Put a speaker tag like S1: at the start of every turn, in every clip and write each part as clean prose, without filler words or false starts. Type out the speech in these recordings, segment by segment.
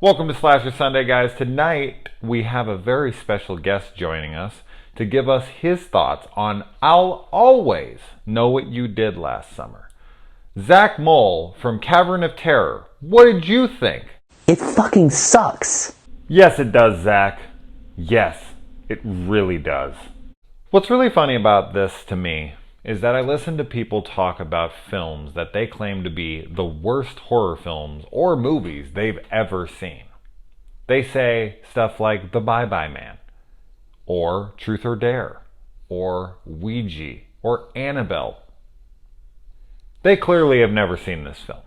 S1: Welcome to Slasher Sunday, guys. Tonight we have a very special guest joining us to give us his thoughts on I'll Always Know What You Did Last Summer. Zach Mole from Cavern of Terror. What did you think?
S2: It fucking sucks.
S1: Yes, it does, Zach. Yes, it really does. What's really funny about this to me is that I listen to people talk about films that they claim to be the worst horror films or movies they've ever seen. They say stuff like The Bye-Bye Man, or Truth or Dare, or Ouija, or Annabelle. They clearly have never seen this film.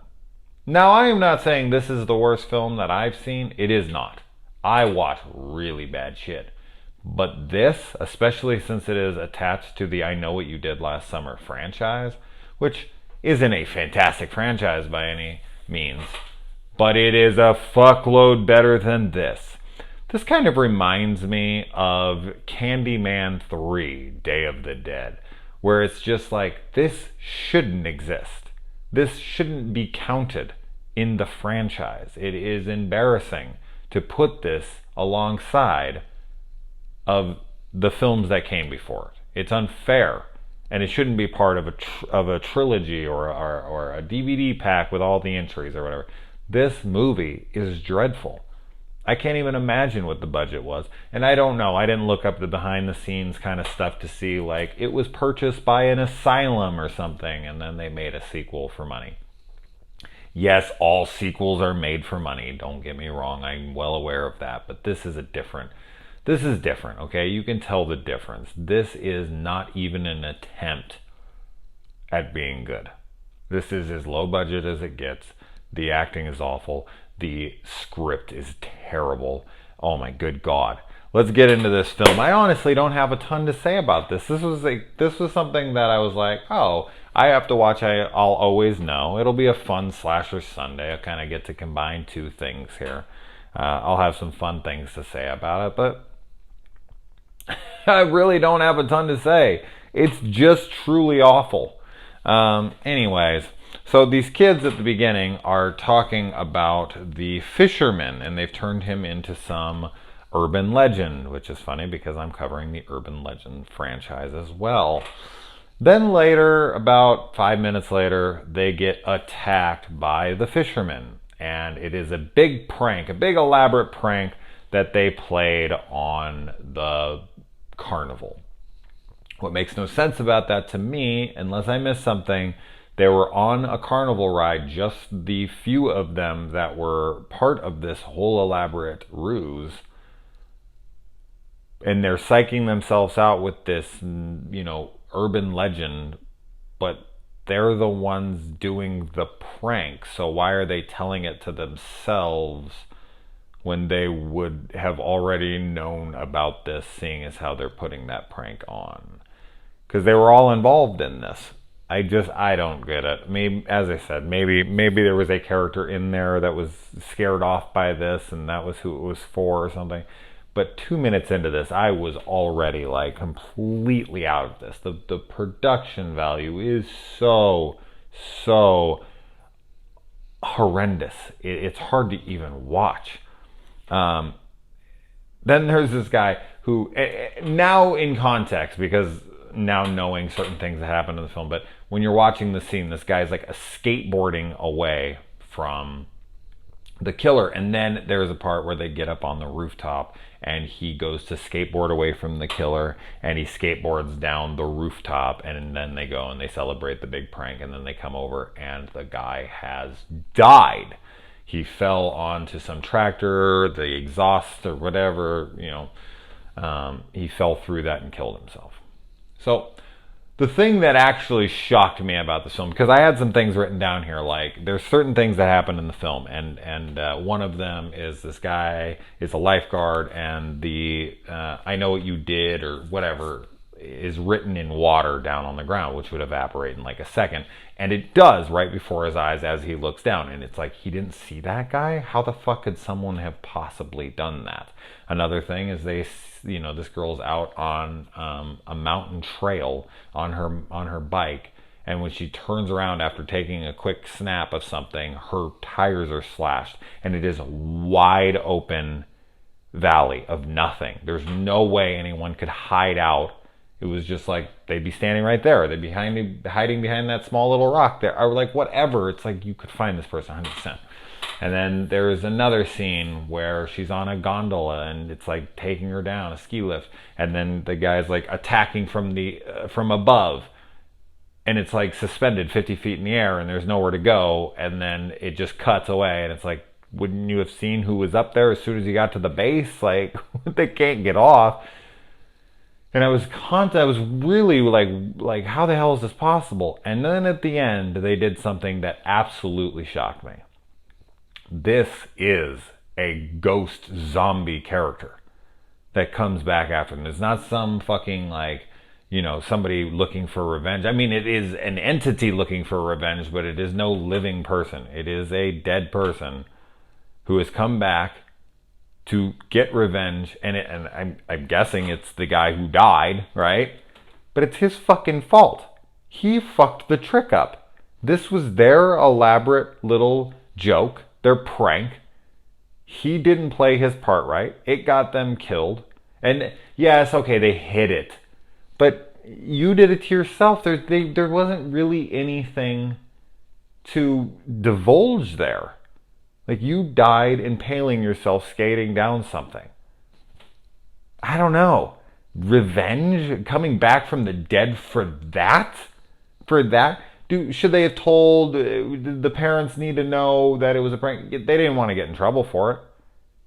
S1: Now, I am not saying this is the worst film that I've seen. It is not. I watch really bad shit. But this, especially since it is attached to the I Know What You Did Last Summer franchise, which isn't a fantastic franchise by any means, but it is a fuckload better than this. This kind of reminds me of Candyman 3, Day of the Dead, where it's just like, this shouldn't exist. This shouldn't be counted in the franchise. It is embarrassing to put this alongside of the films that came before it. It's unfair, and it shouldn't be part of a trilogy or a DVD pack with all the entries or whatever. This movie is dreadful. I can't even imagine what the budget was, and I don't know. I didn't look up the behind-the-scenes kind of stuff to see, like, it was purchased by an asylum or something, and then they made a sequel for money. Yes, all sequels are made for money. Don't get me wrong. I'm well aware of that, but this is different, okay? You can tell the difference. This is not even an attempt at being good. This is as low budget as it gets. The acting is awful. The script is terrible. Oh my good God. Let's get into this film. I honestly don't have a ton to say about this. This was something that I was like, oh, I have to watch I'll Always Know. It'll be a fun slasher Sunday. I kind of get to combine two things here. I'll have some fun things to say about it, but I really don't have a ton to say. It's just truly awful. Anyways, so these kids at the beginning are talking about the fisherman, and they've turned him into some urban legend, which is funny because I'm covering the urban legend franchise as well. Then later, about 5 minutes later, they get attacked by the fishermen, and it is a big prank, a big elaborate prank that they played on the carnival. What makes no sense about that to me, unless I missed something, they were on a carnival ride, just the few of them that were part of this whole elaborate ruse, and they're psyching themselves out with this, urban legend, but they're the ones doing the prank, so why are they telling it to themselves when they would have already known about this, seeing as how they're putting that prank on? Because they were all involved in this. I don't get it. Maybe, as I said, maybe there was a character in there that was scared off by this, and that was who it was for or something. But 2 minutes into this, I was already like completely out of this. The production value is so horrendous. It's hard to even watch. Then there's this guy who, now in context, because now knowing certain things that happen in the film, but when you're watching the scene, this guy's like skateboarding away from the killer, and then there's a part where they get up on the rooftop and he goes to skateboard away from the killer, and he skateboards down the rooftop, and then they go and they celebrate the big prank, and then they come over and the guy has died. He fell onto some tractor, the exhaust or whatever, he fell through that and killed himself. So the thing that actually shocked me about this film, because I had some things written down here, like there's certain things that happen in the film, and one of them is this guy is a lifeguard, and the I Know What You Did or whatever is written in water down on the ground, which would evaporate in like a second, and it does right before his eyes as he looks down, and it's like, he didn't see that guy? How the fuck could someone have possibly done that? Another thing is this girl's out on a mountain trail on her bike, And when she turns around after taking a quick snap of something, her tires are slashed. And it is a wide open valley of nothing. There's no way anyone could hide out. It was just like they'd be standing right there. They'd be hiding behind that small little rock there. Or like whatever. It's like you could find this person 100%. And then there's another scene where she's on a gondola and it's like taking her down, a ski lift. And then the guy's like attacking from above. And it's like suspended 50 feet in the air and there's nowhere to go. And then it just cuts away and it's like, wouldn't you have seen who was up there as soon as you got to the base? Like, they can't get off. And I was really like, how the hell is this possible? And then at the end, they did something that absolutely shocked me. This is a ghost zombie character that comes back after them. It's not some fucking like, somebody looking for revenge. I mean, it is an entity looking for revenge, but it is no living person. It is a dead person who has come back to get revenge, and I'm guessing it's the guy who died, right? But it's his fucking fault. He fucked the trick up. This was their elaborate little joke, their prank. He didn't play his part right. It got them killed. And yes, okay, they hid it. But you did it to yourself. There wasn't really anything to divulge there. Like, you died impaling yourself skating down something. I don't know. Revenge? Coming back from the dead for that? For that? Should they have told the parents need to know that it was a prank? They didn't want to get in trouble for it.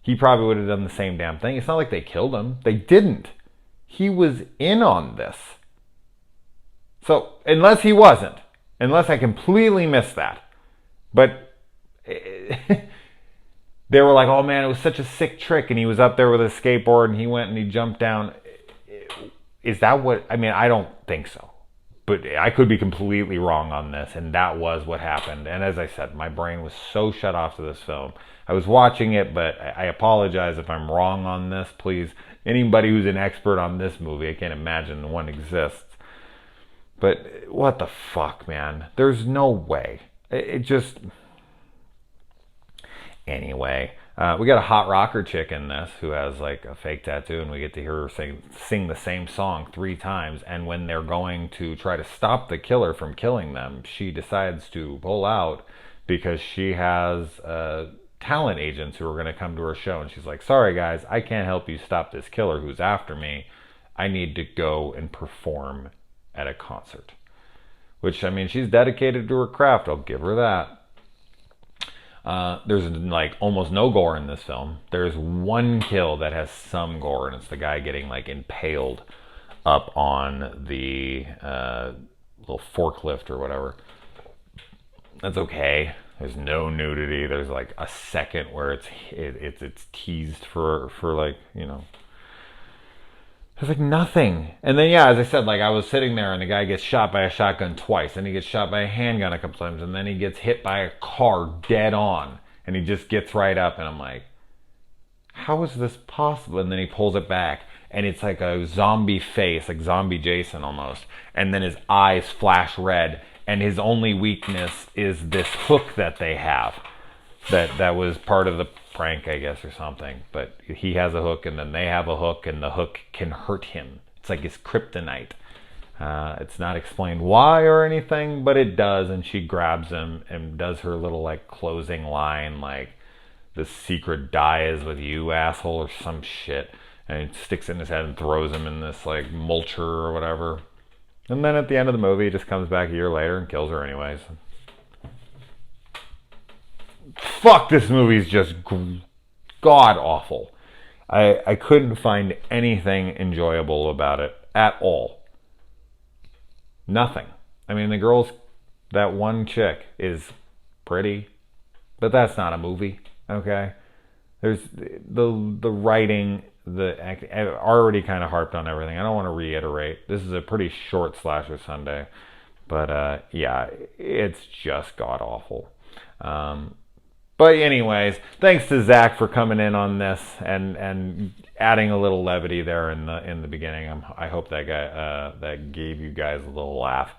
S1: He probably would have done the same damn thing. It's not like they killed him. They didn't. He was in on this. So, unless he wasn't. Unless I completely missed that. But they were like, oh man, it was such a sick trick, and he was up there with a skateboard and he went and he jumped down. Is that what, I mean, I don't think so, but I could be completely wrong on this, and that was what happened. And as I said, my brain was so shut off to this film. I was watching it, but I apologize if I'm wrong on this. Please, anybody who's an expert on this movie, I can't imagine one exists. But what the fuck, man? There's no way. It just... Anyway, we got a hot rocker chick in this who has like a fake tattoo, and we get to hear her sing the same song 3 times. And when they're going to try to stop the killer from killing them, she decides to pull out because she has talent agents who are going to come to her show. And she's like, sorry guys, I can't help you stop this killer who's after me. I need to go and perform at a concert. Which, I mean, she's dedicated to her craft. I'll give her that. There's like almost no gore in this film. There's one kill that has some gore, and it's the guy getting like impaled up on the little forklift or whatever. That's okay. There's no nudity. There's like a second where it's teased for like, there's like nothing. And then, yeah, as I said, like I was sitting there and the guy gets shot by a shotgun twice. And he gets shot by a handgun a couple times. And then he gets hit by a car dead on. And he just gets right up. And I'm like, how is this possible? And then he pulls it back. And it's like a zombie face, like zombie Jason almost. And then his eyes flash red. And his only weakness is this hook that they have. That was part of the prank, I guess, or something. But he has a hook, and then they have a hook, and the hook can hurt him. It's like his kryptonite. It's not explained why or anything, but it does. And she grabs him and does her little like closing line, like, the secret dies with you, asshole, or some shit. And he sticks it in his head and throws him in this like mulcher or whatever. And then at the end of the movie, he just comes back a year later and kills her anyways. Fuck, this movie's just god awful. I couldn't find anything enjoyable about it at all. Nothing. I mean, that one chick is pretty, but that's not a movie, okay? There's the writing, the acting. I've already kind of harped on everything. I don't want to reiterate. This is a pretty short Slasher Sunday, but yeah, it's just god awful. But anyways, thanks to Zach for coming in on this and adding a little levity there in the beginning. I hope that that gave you guys a little laugh.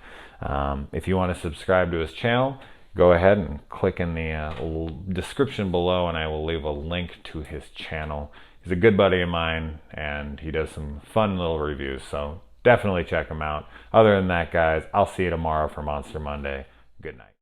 S1: If you want to subscribe to his channel, go ahead and click in the description below, and I will leave a link to his channel. He's a good buddy of mine, and he does some fun little reviews, so definitely check him out. Other than that, guys, I'll see you tomorrow for Monster Monday. Good night.